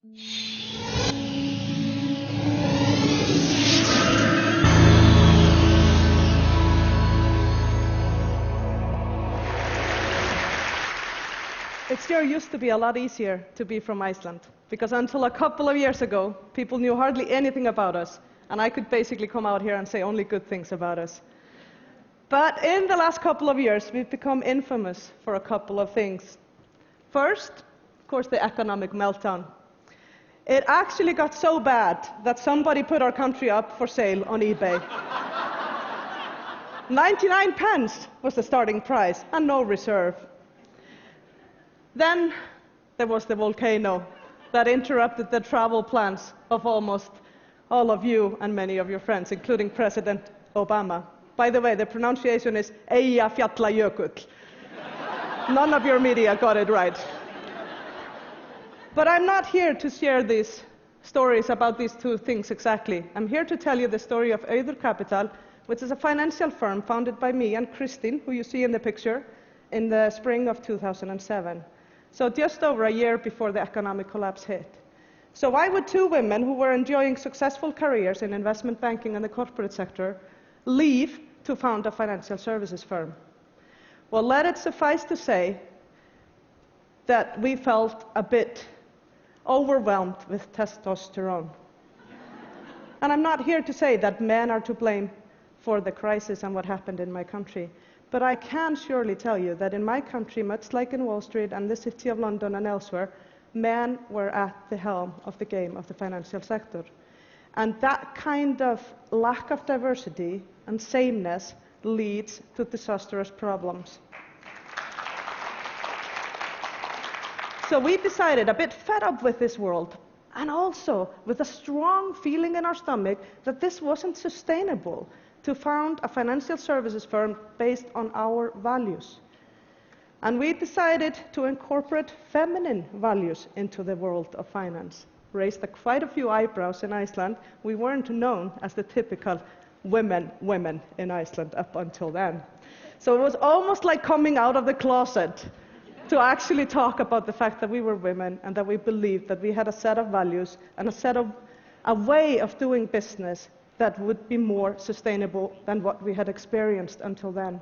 It sure used to be a lot easier to be from Iceland, because until a couple of years ago, people knew hardly anything about us, and I could basically come out here and say only good things about us. But in the last couple of years, we've become infamous for a couple of things. First, of course, the economic meltdown. It actually got so bad that somebody put our country up for sale on eBay. 99 pence was the starting price, and no reserve. Then there was the volcano that interrupted the travel plans of almost all of you and many of your friends, including President Obama. By the way, the pronunciation is Eyjafjallajökull. None of your media got it right. But I'm not here to share these stories about these two things exactly. I'm here to tell you the story of Audur Capital, which is a financial firm founded by me and Kristín, who you see in the picture, in the spring of 2007. So just over a year before the economic collapse hit. So why would two women who were enjoying successful careers in investment banking and the corporate sector leave to found a financial services firm? Well, let it suffice to say that we felt a bit overwhelmed with testosterone. And I'm not here to say that men are to blame for the crisis and what happened in my country. But I can surely tell you that in my country, much like in Wall Street and the City of London and elsewhere, men were at the helm of the game of the financial sector. And that kind of lack of diversity and sameness leads to disastrous problems. So we decided, a bit fed up with this world, and also with a strong feeling in our stomach that this wasn't sustainable, to found a financial services firm based on our values. And we decided to incorporate feminine values into the world of finance. Raised quite a few eyebrows in Iceland. We weren't known as the typical women in Iceland up until then. So it was almost like coming out of the closet to actually talk about the fact that we were women and that we believed that we had a set of values and a way of doing business that would be more sustainable than what we had experienced until then.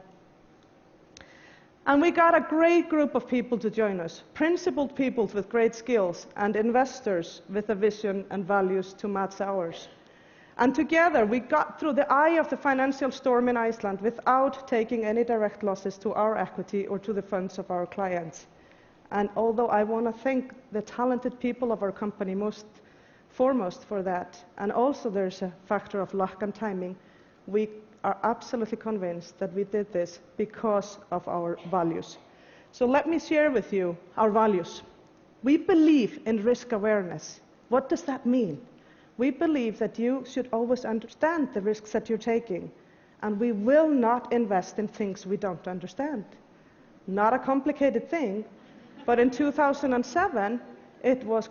And we got a great group of people to join us, principled people with great skills and investors with a vision and values to match ours. And together we got through the eye of the financial storm in Iceland without taking any direct losses to our equity or to the funds of our clients. And although I want to thank the talented people of our company most foremost for that, and also there's a factor of luck and timing, we are absolutely convinced that we did this because of our values. So let me share with you our values. We believe in risk awareness. What does that mean? We believe that you should always understand the risks that you're taking, and we will not invest in things we don't understand. Not a complicated thing, but in 2007, it was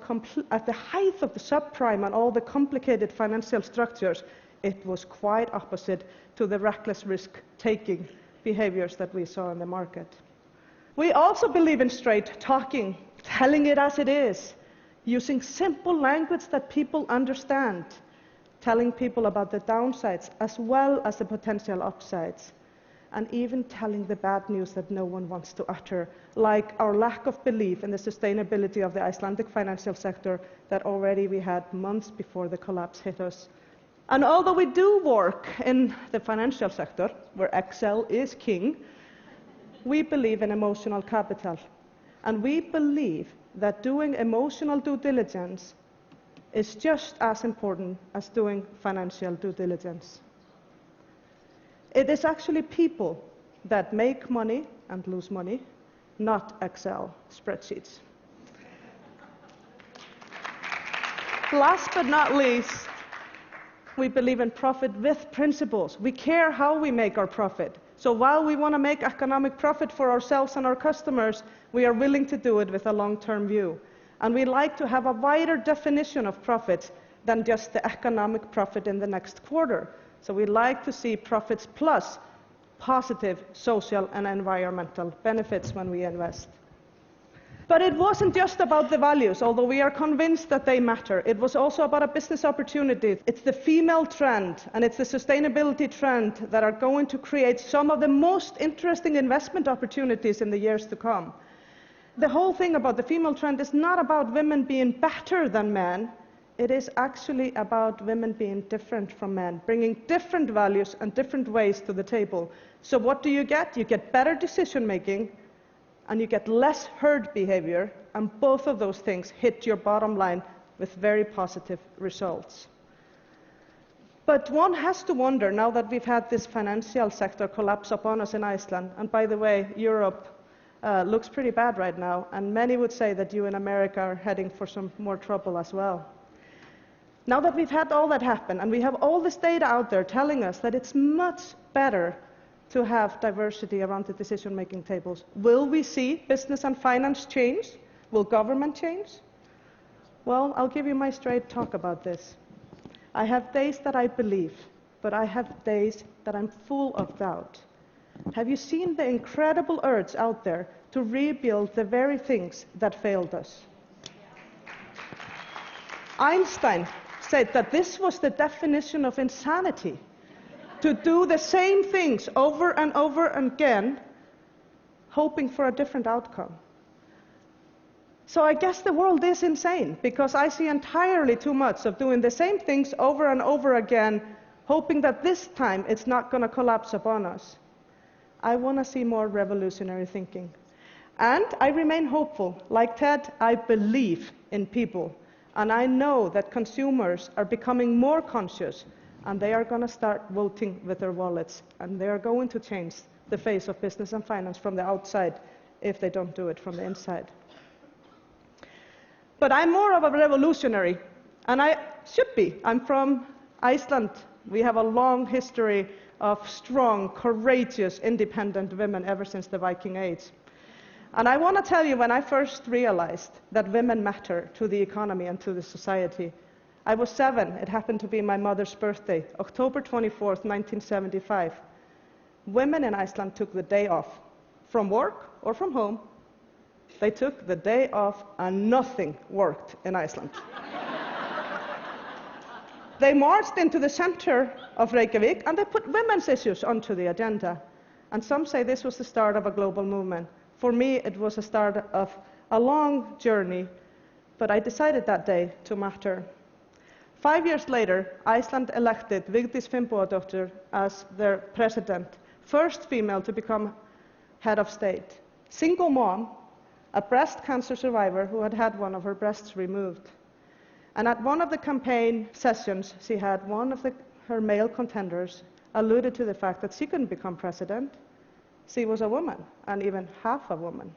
at the height of the subprime and all the complicated financial structures. It was quite opposite to the reckless risk-taking behaviors that we saw in the market. We also believe in straight talking, telling it as it is, using simple language that people understand, telling people about the downsides as well as the potential upsides, and even telling the bad news that no one wants to utter, like our lack of belief in the sustainability of the Icelandic financial sector that already we had months before the collapse hit us. And although we do work in the financial sector, where Excel is king, we believe in emotional capital. And we believe that doing emotional due diligence is just as important as doing financial due diligence. It is actually people that make money and lose money, not Excel spreadsheets. Last but not least, we believe in profit with principles. We care how we make our profit. So while we want to make economic profit for ourselves and our customers, we are willing to do it with a long-term view. And we like to have a wider definition of profits than just the economic profit in the next quarter. So we like to see profits plus positive social and environmental benefits when we invest. But it wasn't just about the values, although we are convinced that they matter. It was also about a business opportunity. It's the female trend and it's the sustainability trend that are going to create some of the most interesting investment opportunities in the years to come. The whole thing about the female trend is not about women being better than men. It is actually about women being different from men, bringing different values and different ways to the table. So what do you get? You get better decision making, and you get less herd behavior, and both of those things hit your bottom line with very positive results. But one has to wonder, now that we've had this financial sector collapse upon us in Iceland, and by the way, Europe looks pretty bad right now, and many would say that you in America are heading for some more trouble as well. Now that we've had all that happen, and we have all this data out there telling us that it's much better to have diversity around the decision-making tables. Will we see business and finance change? Will government change? Well, I'll give you my straight talk about this. I have days that I believe, but I have days that I'm full of doubt. Have you seen the incredible urge out there to rebuild the very things that failed us? Einstein said that this was the definition of insanity. To do the same things over and over again, hoping for a different outcome. So I guess the world is insane, because I see entirely too much of doing the same things over and over again, hoping that this time it's not going to collapse upon us. I want to see more revolutionary thinking. And I remain hopeful. Like Ted, I believe in people. And I know that consumers are becoming more conscious, and they are going to start voting with their wallets, and they are going to change the face of business and finance from the outside if they don't do it from the inside. But I'm more of a revolutionary, and I should be. I'm from Iceland. We have a long history of strong, courageous, independent women ever since the Viking Age. And I want to tell you, when I first realized that women matter to the economy and to the society, I was 7. It happened to be my mother's birthday, October 24th, 1975. Women in Iceland took the day off, from work or from home. They took the day off, and nothing worked in Iceland. They marched into the center of Reykjavik, and they put women's issues onto the agenda. And some say this was the start of a global movement. For me, it was the start of a long journey, but I decided that day to matter. 5 years later, Iceland elected Vigdís Finnbogadóttir as their president, first female to become head of state. Single mom, a breast cancer survivor who had had one of her breasts removed. And at one of the campaign sessions, she had one of her male contenders alluded to the fact that she couldn't become president. She was a woman, and even half a woman.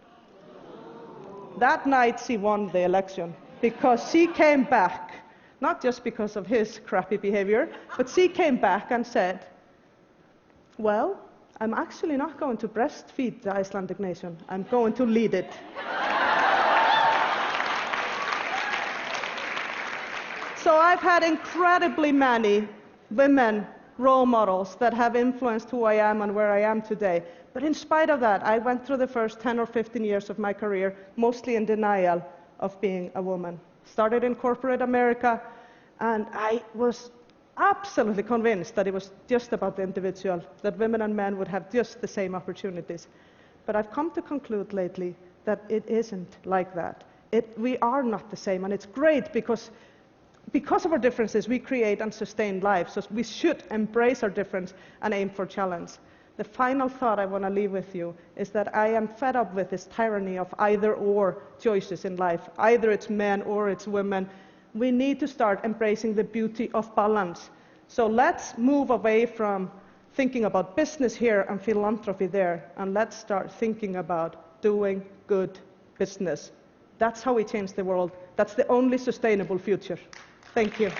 That night, she won the election because she came back. Not just because of his crappy behavior, but she came back and said, well, I'm actually not going to breastfeed the Icelandic nation. I'm going to lead it. So I've had incredibly many women role models that have influenced who I am and where I am today. But in spite of that, I went through the first 10 or 15 years of my career mostly in denial of being a woman. Started in corporate America, and I was absolutely convinced that it was just about the individual, that women and men would have just the same opportunities. But I've come to conclude lately that it isn't like that. We are not the same, and it's great because of our differences, we create and sustain lives. So we should embrace our difference and aim for challenge. The final thought I want to leave with you is that I am fed up with this tyranny of either-or choices in life. Either it's men or it's women. We need to start embracing the beauty of balance. So let's move away from thinking about business here and philanthropy there, and let's start thinking about doing good business. That's how we change the world. That's the only sustainable future. Thank you.